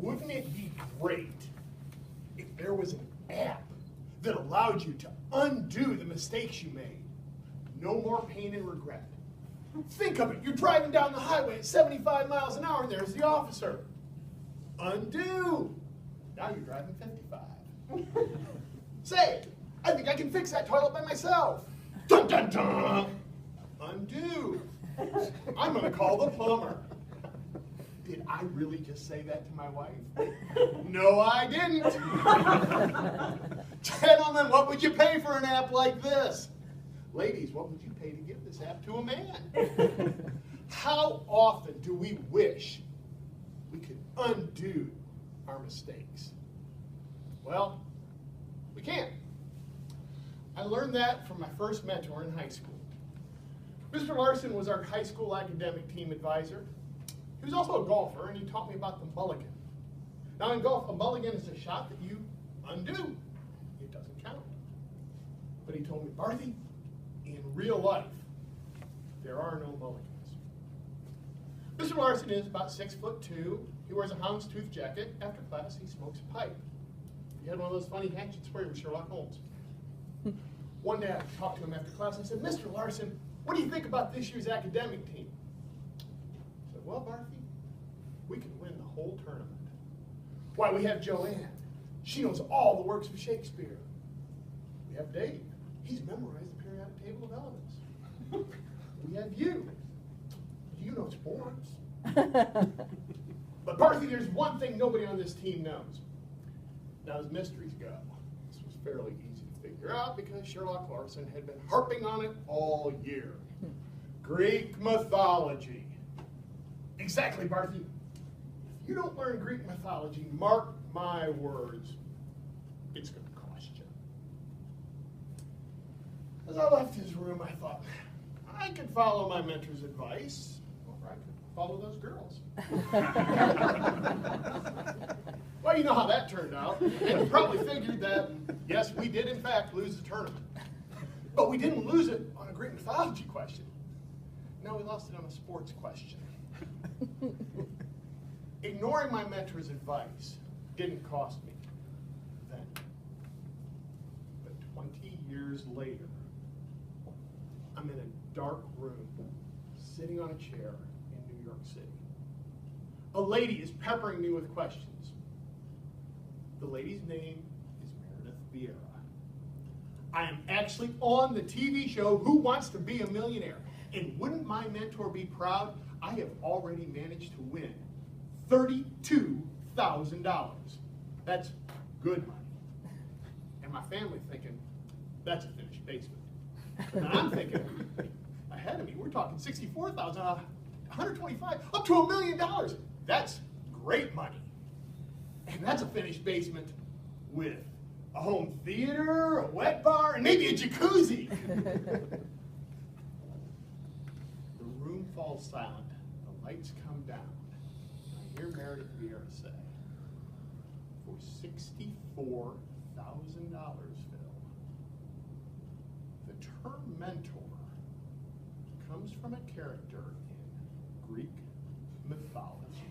Wouldn't it be great if there was an app that allowed you to undo the mistakes you made? No more pain and regret. Think of it. You're driving down the highway at 75 miles an hour and there's the officer. Undo. Now you're driving 55. Say, I think I can fix that toilet by myself. Dun, dun, dun. Undo. I'm going to call the plumber. Did I really just say that to my wife? No, I didn't. Gentlemen, what would you pay for an app like this? Ladies, what would you pay to give this app to a man? How often do we wish we could undo our mistakes? Well, we can't. I learned that from my first mentor in high school. Mr. Larson was our high school academic team advisor. He was also a golfer, and he taught me about the mulligan. Now in golf, a mulligan is a shot that you undo. It doesn't count. But he told me, Barthy, in real life, there are no mulligans. Mr. Larson is about 6'2". He wears a houndstooth jacket. After class, he smokes a pipe. He had one of those funny hatchets where he was Sherlock Holmes. One day I talked to him after class and I said, Mr. Larson, what do you think about this year's academic team? I said, well, Barthy, we can win the whole tournament. Why, we have Joanne. She knows all the works of Shakespeare. We have Dave. He's memorized the periodic table of elements. We have you. You know sports. But Barthy, there's one thing nobody on this team knows. Now, as mysteries go, this was fairly easy to figure out because Sherlock Larson had been harping on it all year. Greek mythology. Exactly, Barthy. If you don't learn Greek mythology, mark my words, it's going to cost you. As I left his room, I thought, I could follow my mentor's advice, or I could follow those girls. Well, you know how that turned out. And you probably figured that, yes, we did in fact lose the tournament. But we didn't lose it on a Greek mythology question. No, we lost it on a sports question. Ignoring my mentor's advice didn't cost me then. But 20 years later, I'm in a dark room, sitting on a chair in New York City. A lady is peppering me with questions. The lady's name is Meredith Vieira. I am actually on the TV show Who Wants to Be a Millionaire? And wouldn't my mentor be proud? I have already managed to win $32,000. That's good money. And my family thinking, that's a finished basement. And I'm thinking, ahead of me, we're talking $64,000, $125,000, up to $1 million. That's great money. And that's a finished basement with a home theater, a wet bar, and maybe a jacuzzi. The room falls silent. The lights come down. I hear Meredith Vieira say, for $64,000, Phil, the term mentor comes from a character in Greek mythology.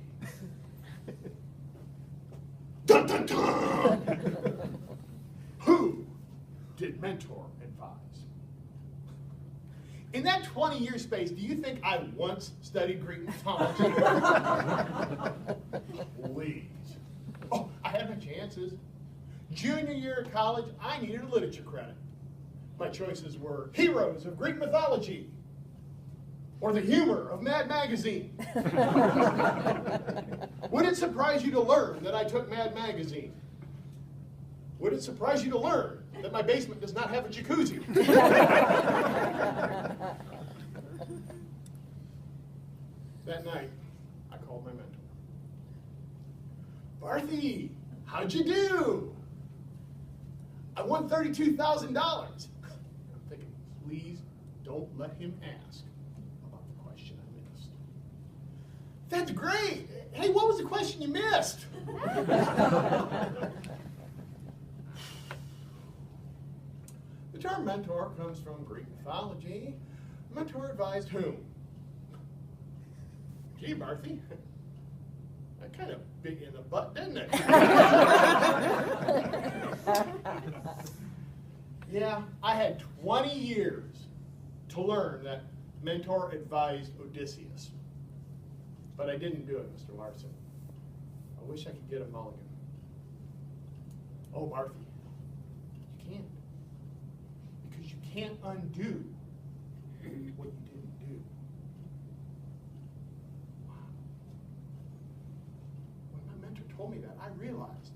Dun, dun, dun! Who did mentor advise? In that 20-year space, do you think I once studied Greek mythology? Please. Oh, I had my chances. Junior year of college, I needed a literature credit. My choices were heroes of Greek mythology or the humor of Mad Magazine. Would it surprise you to learn that I took Mad Magazine? Would it surprise you to learn that my basement does not have a jacuzzi? That night, I called my mentor. Barthy, how'd you do? I won $32,000. I'm thinking, please don't let him ask about the question I missed. That's great. Hey, what was the question you missed? The term mentor comes from Greek mythology. Mentor advised whom? Gee, Barthy, That kind of bit you in the butt, didn't it? Yeah, I had 20 years to learn that mentor advised Odysseus. But I didn't do it, Mr. Larson. I wish I could get a mulligan. Oh, Barthy, you can't. Because you can't undo what you didn't do. Wow. When my mentor told me that, I realized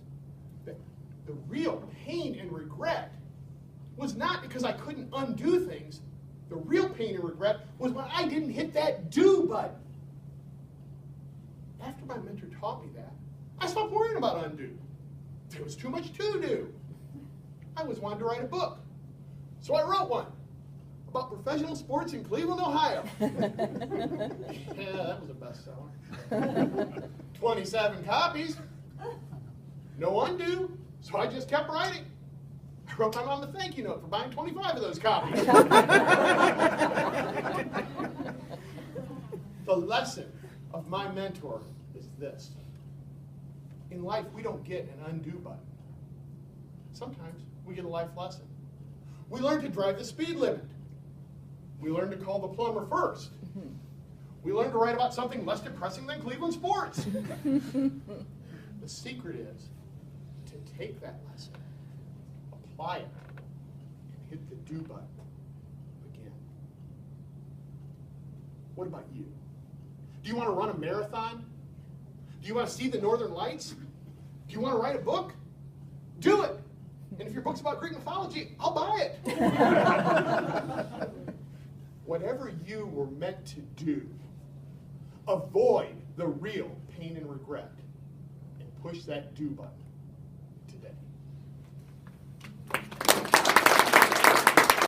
that the real pain and regret was not because I couldn't undo things. The real pain and regret was when I didn't hit that do button. After my mentor taught me that, I stopped worrying about undo. There was too much to do. I always wanted to write a book. So I wrote one about professional sports in Cleveland, Ohio. Yeah, that was a bestseller. 27 copies. No undo. So I just kept writing. I wrote my mom a thank you note for buying 25 of those copies. The lesson of my mentor is this. In life, we don't get an undo button. Sometimes we get a life lesson. We learn to drive the speed limit. We learn to call the plumber first. We learn to write about something less depressing than Cleveland sports. The secret is to take that lesson, apply it, and hit the do button again. What about you? Do you want to run a marathon? Do you want to see the Northern Lights? Do you want to write a book? Do it. And if your book's about Greek mythology, I'll buy it. Whatever you were meant to do, avoid the real pain and regret and push that do button.